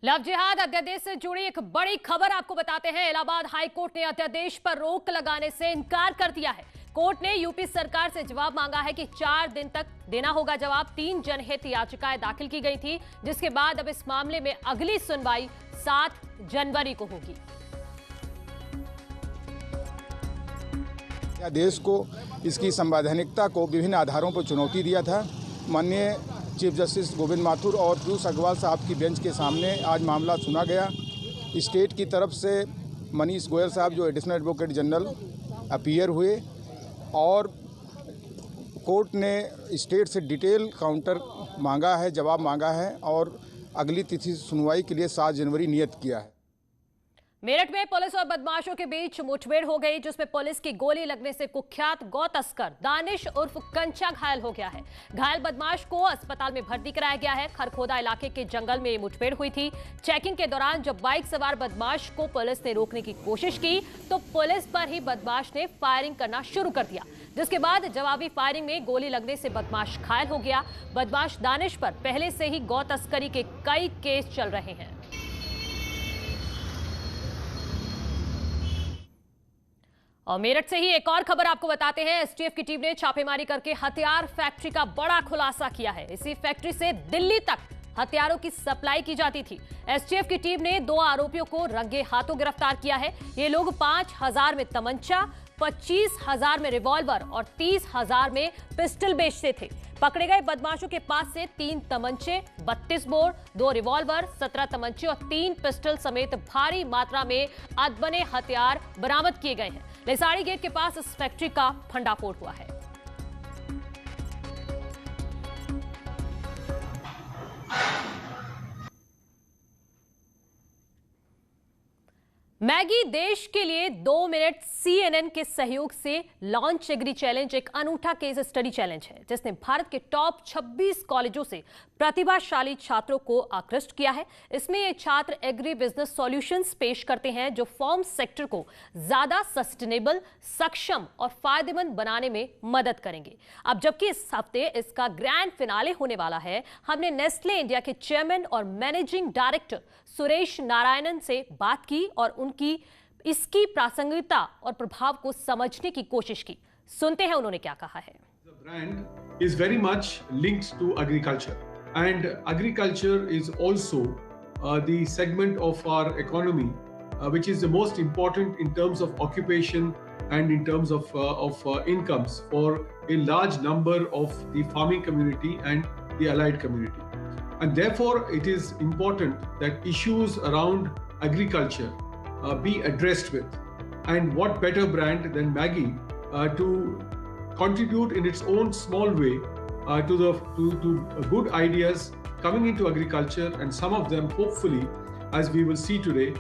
Love जिहाद अध्यादेश से जुड़ी एक बड़ी खबर आपको बताते हैं। इलाहाबाद हाई कोर्ट ने अध्यादेश पर रोक लगाने से इनकार कर दिया है। कोर्ट ने यूपी सरकार से जवाब मांगा है कि 4 दिन तक देना होगा जवाब। 3 जनहित याचिकाएं दाखिल की गई थी, जिसके बाद अब इस मामले में अगली सुनवाई 7 जनवरी को होगी। देश को इसकी संवैधानिकता को विभिन्न आधारों पर चुनौती दिया था। माननीय चीफ जस्टिस गोविंद माथुर और पीयूष अग्रवाल साहब की बेंच के सामने आज मामला सुना गया। स्टेट की तरफ से मनीष गोयल साहब जो एडिशनल एडवोकेट जनरल अपीयर हुए और कोर्ट ने स्टेट से डिटेल काउंटर मांगा है, जवाब मांगा है और अगली तिथि सुनवाई के लिए 7 जनवरी नियत किया है। मेरठ में पुलिस और बदमाशों के बीच मुठभेड़ हो गई, जिसमें पुलिस की गोली लगने से कुख्यात गौ तस्कर दानिश उर्फ कंचा घायल हो गया है। घायल बदमाश को अस्पताल में भर्ती कराया गया है। खरखोदा इलाके के जंगल में मुठभेड़ हुई थी। चेकिंग के दौरान जब बाइक सवार बदमाश को पुलिस ने रोकने की कोशिश की तो पुलिस पर ही बदमाश ने फायरिंग करना शुरू कर दिया, जिसके बाद जवाबी फायरिंग में गोली लगने से बदमाश घायल हो गया। बदमाश दानिश पर पहले से ही गौ तस्करी के कई केस चल रहे हैं। और मेरठ से ही एक और खबर आपको बताते हैं। एसटीएफ की टीम ने छापेमारी करके हथियार फैक्ट्री का बड़ा खुलासा किया है। इसी फैक्ट्री से दिल्ली तक हथियारों की सप्लाई की जाती थी। एसटीएफ की टीम ने 2 आरोपियों को रंगे हाथों गिरफ्तार किया है। ये लोग 5,000 में तमंचा, 25,000 में रिवॉल्वर और 30,000 में पिस्टल बेचते थे। पकड़े गए बदमाशों के पास से 3 तमंचे, 32 बोर, 2 रिवॉल्वर, 17 तमंचे और 3 पिस्टल समेत भारी मात्रा में अदबने हथियार बरामद किए गए हैं। लेसाड़ी गेट के पास इस फैक्ट्री का भंडाफोड़ हुआ है। मैगी देश के लिए 2 मिनट CNN के सहयोग से लॉन्च एग्री चैलेंज एक अनूठा केस स्टडी चैलेंज है, जिसने भारत के टॉप 26 कॉलेजों से प्रतिभाशाली छात्रों को आकृष्ट किया है। इसमें ये छात्र एग्री बिजनेस सॉल्यूशंस पेश करते हैं जो फार्म सेक्टर को ज्यादा सस्टेनेबल, सक्षम और फायदेमंद बनाने में मदद करेंगे। अब जबकि इस हफ्ते इसका ग्रैंड फिनाले होने वाला है, हमने नेस्ले इंडिया के चेयरमैन और मैनेजिंग डायरेक्टर सुरेश नारायणन से बात की और उनकी इसकी प्रासंगिकता और प्रभाव को समझने की कोशिश की। सुनते हैं उन्होंने क्या कहा है। The brand is very much linked to agriculture, and agriculture is also the segment of our economy which is the most important in terms of occupation and in terms of incomes for a large number of the farming community and the allied community. And therefore it is important that issues around agriculture be addressed with. And what better brand than Maggi to contribute in its own small way to good ideas coming into agriculture, and some of them hopefully, as we will see today,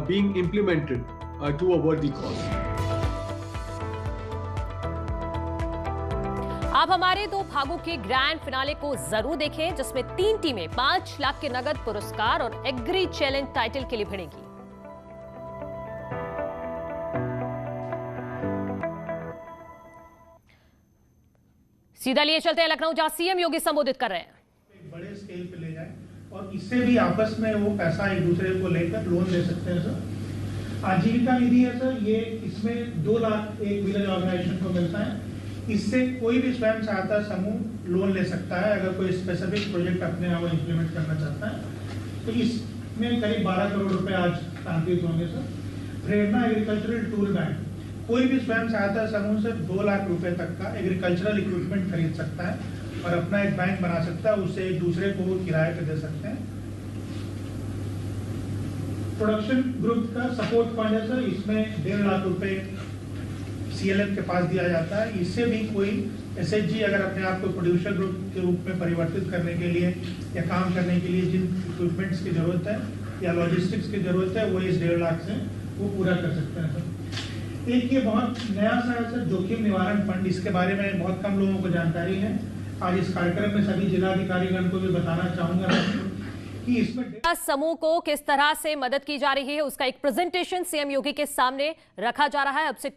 being implemented to a worthy cause. आप हमारे 2 भागों के grand finale को जरूर देखें, जिसमें 3 टीमें 5 लाख के नगद पुरस्कार और एग्री चैलेंज टाइटल के लिए भिड़ेंगी। सीधा लिए चलते हैं लखनऊ, जहां सीएम योगी संबोधित कर रहे हैं। एक बड़े स्केल पे ले जाए और इससे भी आपस में वो पैसा एक दूसरे को लेकर लोन ले सकते हैं सर। आजीविका निधि है सर, ये इसमें 2 लाख एक विलेज ऑर्गेनाइजेशन को मिलता है। इससे कोई भी स्वयं सहायता समूह लोन ले सकता है अगर कोई स्पेसिफिक प्रोजेक्ट अपने यहाँ इम्प्लीमेंट करना चाहता है। तो इसमें करीब 12 करोड़ रुपए आज स्थानांतरित होंगे सर। प्रेरणा एग्रीकल्चरल टूल बैंक, कोई भी स्वयं सहायता समूह से 2 लाख रुपए तक का एग्रीकल्चरल इक्विपमेंट खरीद सकता है और अपना एक बैंक बना सकता है, उससे एक दूसरे को वो किराए पे दे सकते हैं। प्रोडक्शन ग्रुप का सपोर्ट फंड है सर, इसमें 1.5 लाख रुपए CLM के पास दिया जाता है। इससे भी कोई SHG अगर अपने आप को प्रोड्यूसर ग्रुप के रूप में परिवर्तित करने के लिए या काम करने के लिए जिन इक्विपमेंट्स की जरूरत है या लॉजिस्टिक्स की जरूरत है, वो इस 1.5 लाख से वो पूरा कर सकते हैं सर। एक ये बहुत नया सा है सर, जोखिम निवारण फंड, इसके बारे में बहुत कम लोगों को जानकारी है। आज इस कार्यक्रम में सभी जिलाधिकारीगण को भी बताना चाहूंगा कि इसमें समूह को किस तरह से मदद की जा रही है, उसका एक प्रेजेंटेशन सीएम योगी के सामने रखा जा रहा है। अब से